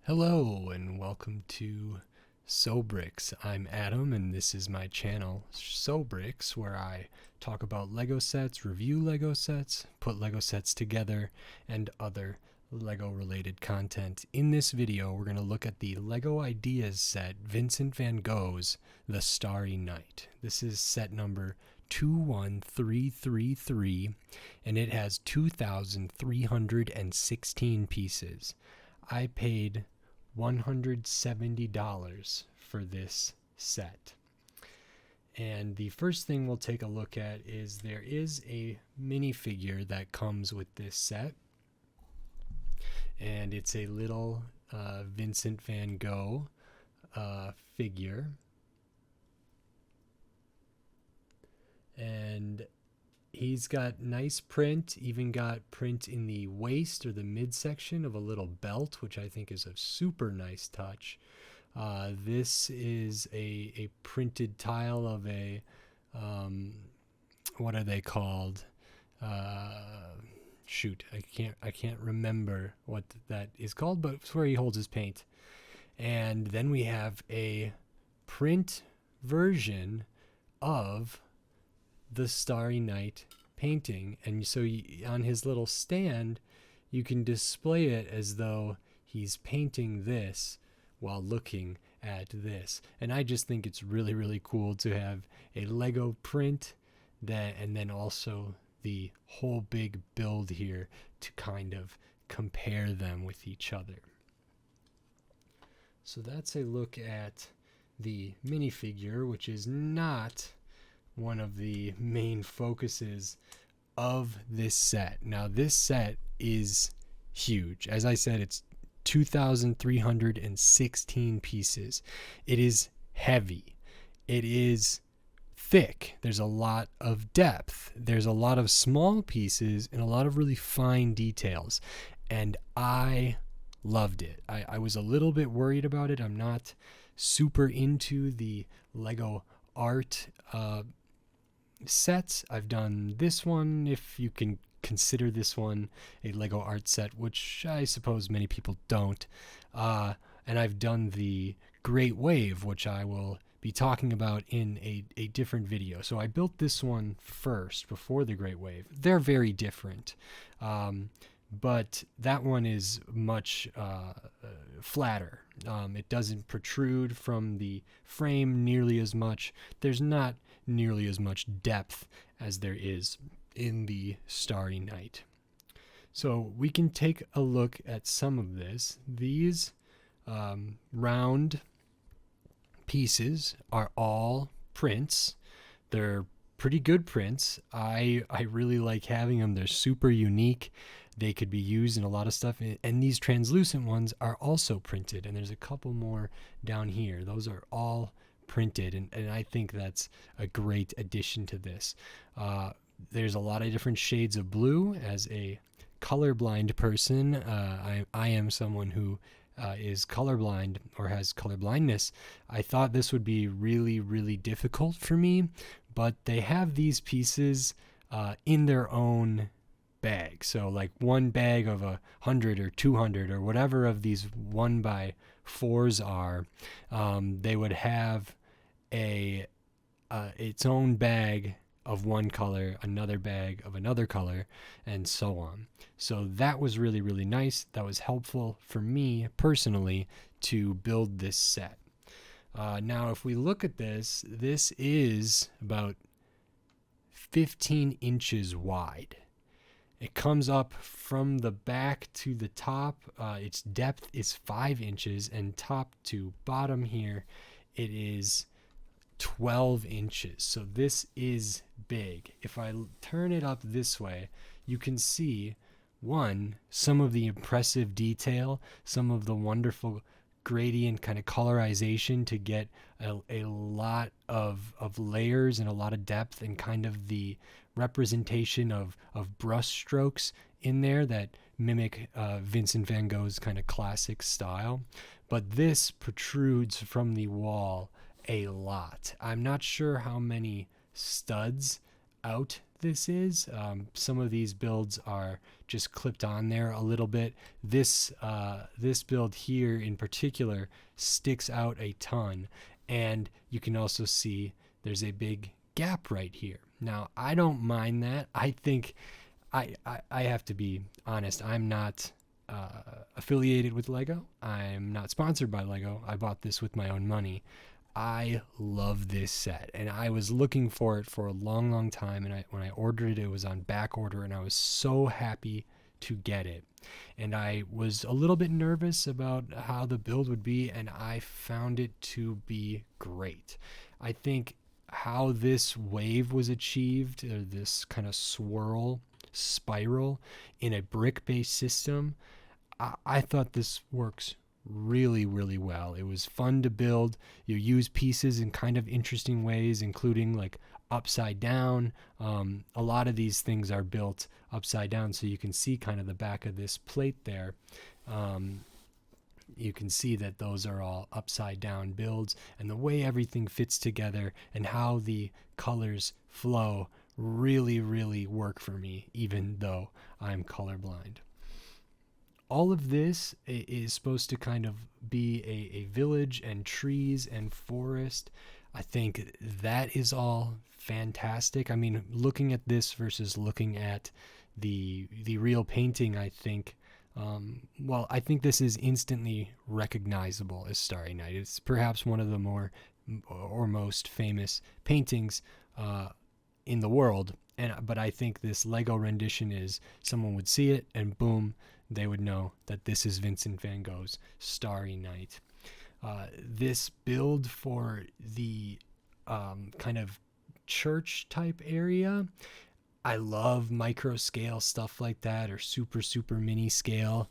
Hello and welcome to Bricks. I'm Adam and this is my channel Bricks, where I talk about Lego sets, review Lego sets, put Lego sets together, and other Lego related content. In this video we're going to look at the Lego Ideas set Vincent van Gogh's The Starry Night. This is set number 21333 and it has 2,316 pieces. I paid $170 for this set. And the first thing we'll take a look at is there is a minifigure that comes with this set. And it's a little Vincent van Gogh figure. And he's got nice print, even got print in the waist or the midsection of a little belt, which I think is a super nice touch. This is a printed tile of a, what are they called? Shoot, I can't remember what that is called, but it's where he holds his paint. And then we have a print version of the Starry Night painting, and so on his little stand you can display it as though he's painting this while looking at this. And I just think it's really cool to have a Lego print that, and then also the whole big build here to kind of compare them with each other. So that's a look at the minifigure, which is not one of the main focuses of this set. Now this set is huge. As I said, it's 2,316 pieces. It is heavy. It is thick. There's a lot of depth. There's a lot of small pieces and a lot of really fine details. And I loved it. I was a little bit worried about it. I'm not super into the Lego art sets. I've done this one, if you can consider this one a Lego art set, which I suppose many people don't. And I've done the Great Wave, which I will be talking about in a different video. So I built this one first before the Great Wave. They're very different. But that one is much flatter. It doesn't protrude from the frame nearly as much. There's not nearly as much depth as there is in the Starry Night. So we can take a look at some of this. These round pieces are all prints. They're pretty good prints. I really like having them. They're super unique. They could be used in a lot of stuff. And these translucent ones are also printed. And there's a couple more down here. Those are all printed. And I think that's a great addition to this. There's a lot of different shades of blue. As a colorblind person, I am someone who is colorblind or has color blindness. I thought this would be really difficult for me, but they have these pieces in their own bag. So like one bag of 100 or 200 or whatever of these 1x4s are, they would have its own bag of one color, another bag of another color, and so on. So that was really nice. That was helpful for me personally to build this set. Now if we look at this, this is about 15 inches wide. It comes up from the back to the top. Its depth is 5 inches, and top to bottom here it is 12 inches. So this is big. If I turn it up this way, you can see some of the impressive detail, some of the wonderful gradient kind of colorization to get a lot of layers and a lot of depth, and kind of the representation of brush strokes in there that mimic Vincent van Gogh's kind of classic style. But this protrudes from the wall a lot. I'm not sure how many studs out this is. Some of these builds are just clipped on there a little bit. This build here in particular sticks out a ton, and you can also see there's a big gap right here. Now, I don't mind that. I think I have to be honest. I'm not affiliated with Lego. I'm not sponsored by Lego. I bought this with my own money. I love this set, and I was looking for it for a long, long time, and when I ordered it, it was on back order, and I was so happy to get it. And I was a little bit nervous about how the build would be, and I found it to be great. I think how this wave was achieved, or this kind of swirl, spiral in a brick-based system, I thought this works really, really well. It was fun to build. You use pieces in kind of interesting ways, including like upside down. A lot of these things are built upside down, so you can see kind of the back of this plate there. You can see that those are all upside down builds, and the way everything fits together and how the colors flow really, really work for me, even though I'm colorblind. All of this is supposed to kind of be a village and trees and forest. I think that is all fantastic. I mean, looking at this versus looking at the real painting, I think, I think this is instantly recognizable as Starry Night. It's perhaps one of the more or most famous paintings in the world. But I think this Lego rendition is, someone would see it and boom, they would know that this is Vincent van Gogh's Starry Night. This build for the kind of church type area, I love micro scale stuff like that, or super, super mini scale.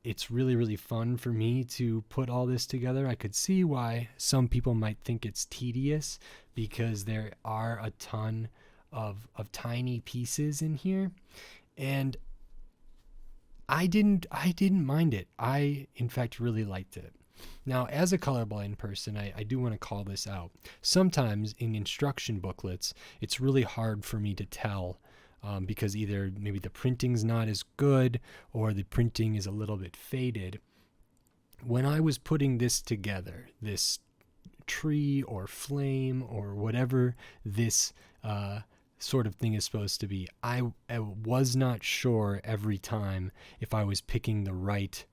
It's really, really fun for me to put all this together. I could see why some people might think it's tedious, because there are a ton of tiny pieces in here, and I didn't mind it. I, in fact, really liked it. Now, as a colorblind person, I do want to call this out. Sometimes in instruction booklets, it's really hard for me to tell because either maybe the printing's not as good or the printing is a little bit faded. When I was putting this together, this tree or flame or whatever this sort of thing is supposed to be, I was not sure every time if I was picking the right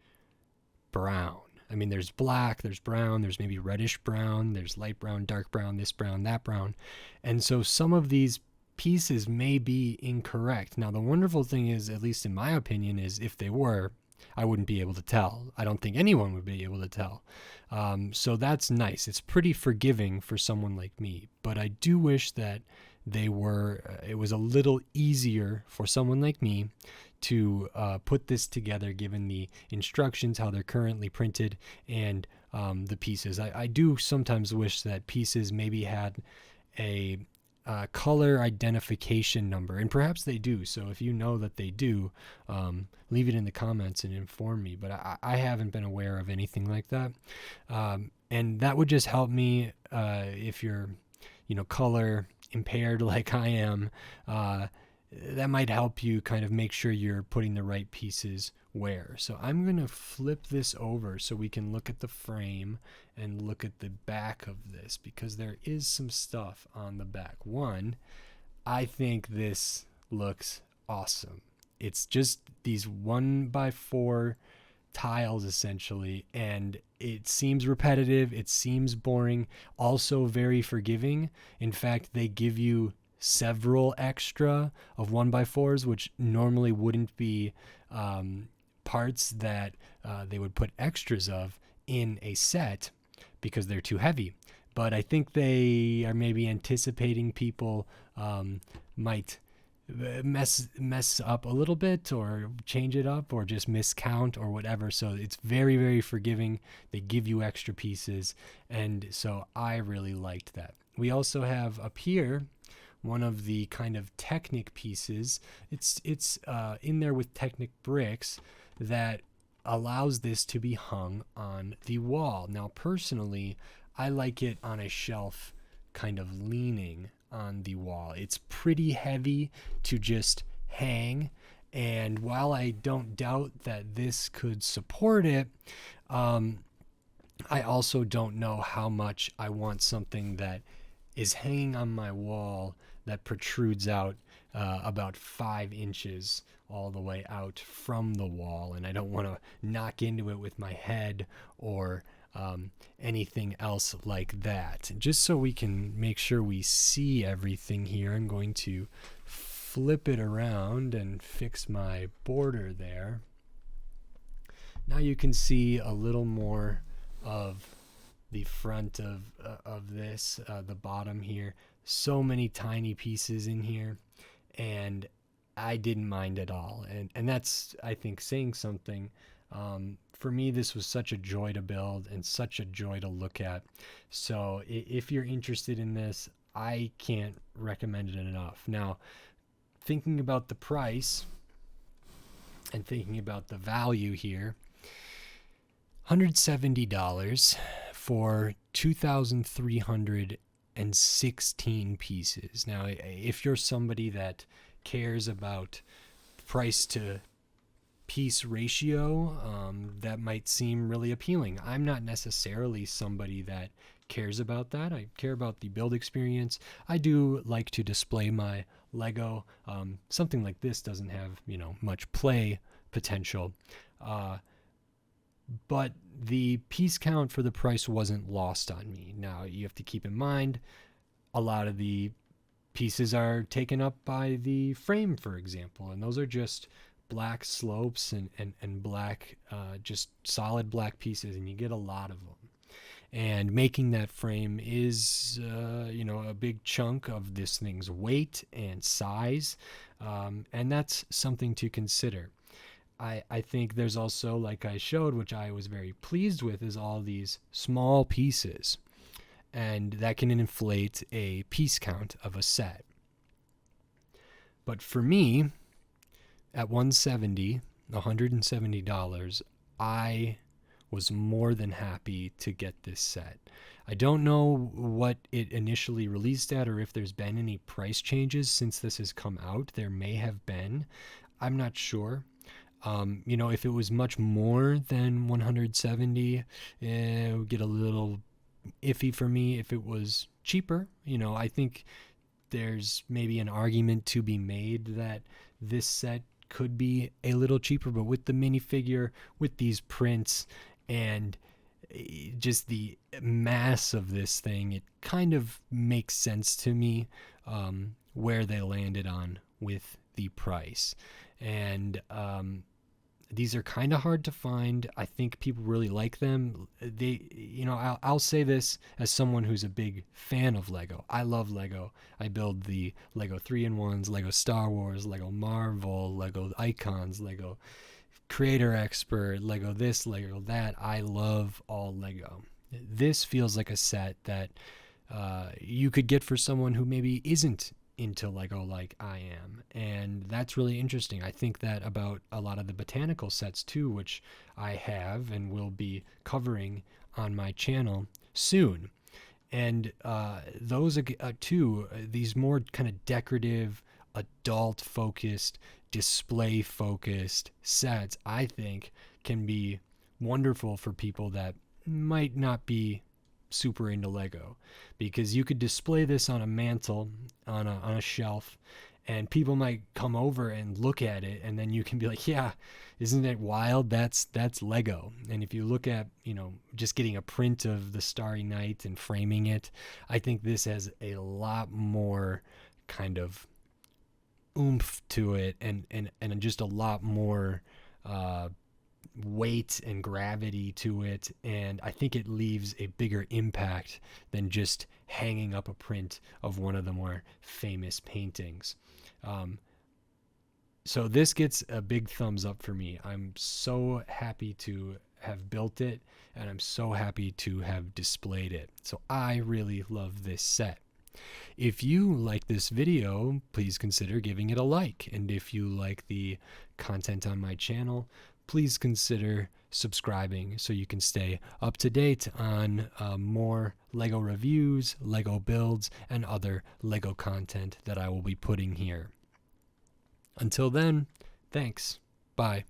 brown. I mean, there's black, there's brown, there's maybe reddish brown, there's light brown, dark brown, this brown, that brown. And so some of these pieces may be incorrect. Now, the wonderful thing is, at least in my opinion, is if they were, I wouldn't be able to tell. I don't think anyone would be able to tell. So that's nice. It's pretty forgiving for someone like me. But I do wish that it was a little easier for someone like me to put this together, given the instructions, how they're currently printed, and the pieces. I do sometimes wish that pieces maybe had a color identification number, and perhaps they do. So if you know that they do, leave it in the comments and inform me. But I haven't been aware of anything like that. And that would just help me if you're, color impaired like I am. That might help you kind of make sure you're putting the right pieces where. So I'm going to flip this over so we can look at the frame and look at the back of this, because there is some stuff on the back. One, I think this looks awesome. It's just these 1x4 tiles essentially, and it seems repetitive, it seems boring, also very forgiving. In fact, they give you several extra of 1x4s, which normally wouldn't be parts that they would put extras of in a set because they're too heavy. But I think they are maybe anticipating people might mess up a little bit or change it up or just miscount or whatever. So it's very, very forgiving. They give you extra pieces, and so I really liked that. We also have up here one of the kind of Technic pieces. It's in there with Technic bricks that allows this to be hung on the wall. Now, personally, I like it on a shelf, kind of leaning on the wall. It's pretty heavy to just hang, and while I don't doubt that this could support it, I also don't know how much I want something that is hanging on my wall that protrudes out about 5 inches all the way out from the wall, and I don't want to knock into it with my head or anything else like that. Just so we can make sure we see everything here, I'm going to flip it around and fix my border there. Now you can see a little more of the front of this, the bottom here. So many tiny pieces in here, and I didn't mind at all. And that's, I think, saying something. For me, this was such a joy to build and such a joy to look at. So if you're interested in this, I can't recommend it enough. Now, thinking about the price and thinking about the value here, $170 for 2,316 pieces. Now, if you're somebody that cares about price to piece ratio, that might seem really appealing. I'm not necessarily somebody that cares about that. I care about the build experience. I do like to display my Lego. Something like this doesn't have, much play potential. But the piece count for the price wasn't lost on me. Now, you have to keep in mind, a lot of the pieces are taken up by the frame, for example, and those are just black slopes and black, just solid black pieces, and you get a lot of them. And making that frame is, a big chunk of this thing's weight and size, and that's something to consider. I think there's also, like I showed, which I was very pleased with, is all these small pieces, and that can inflate a piece count of a set. But for me, at $170, I was more than happy to get this set. I don't know what it initially released at, or if there's been any price changes since this has come out. There may have been. I'm not sure. If it was much more than 170, it would get a little iffy for me. If it was cheaper, I think there's maybe an argument to be made that this set could be a little cheaper, but with the minifigure, with these prints, and just the mass of this thing, it kind of makes sense to me where they landed on with the price. And these are kind of hard to find. I think people really like them. I'll say this as someone who's a big fan of Lego. I love Lego. I build the Lego 3-in-1s, Lego Star Wars, Lego Marvel, Lego Icons, Lego Creator Expert, Lego this, Lego that. I love all Lego. This feels like a set that you could get for someone who maybe isn't into Lego like I am, and that's really interesting. I think that about a lot of the botanical sets too, which I have and will be covering on my channel soon. And those are too, these more kind of decorative, adult focused, display focused sets, I think can be wonderful for people that might not be super into Lego, because you could display this on a mantle, on a shelf, and people might come over and look at it, and then you can be like, yeah, isn't it wild? That's Lego. And if you look at, just getting a print of the Starry Night and framing it, I think this has a lot more kind of oomph to it, and just a lot more weight and gravity to it, and I think it leaves a bigger impact than just hanging up a print of one of the more famous paintings. So this gets a big thumbs up for me. I'm so happy to have built it, and I'm so happy to have displayed it. So I really love this set. If you like this video, please consider giving it a like, and if you like the content on my channel, please consider subscribing so you can stay up to date on more Lego reviews, Lego builds, and other Lego content that I will be putting here. Until then, thanks. Bye.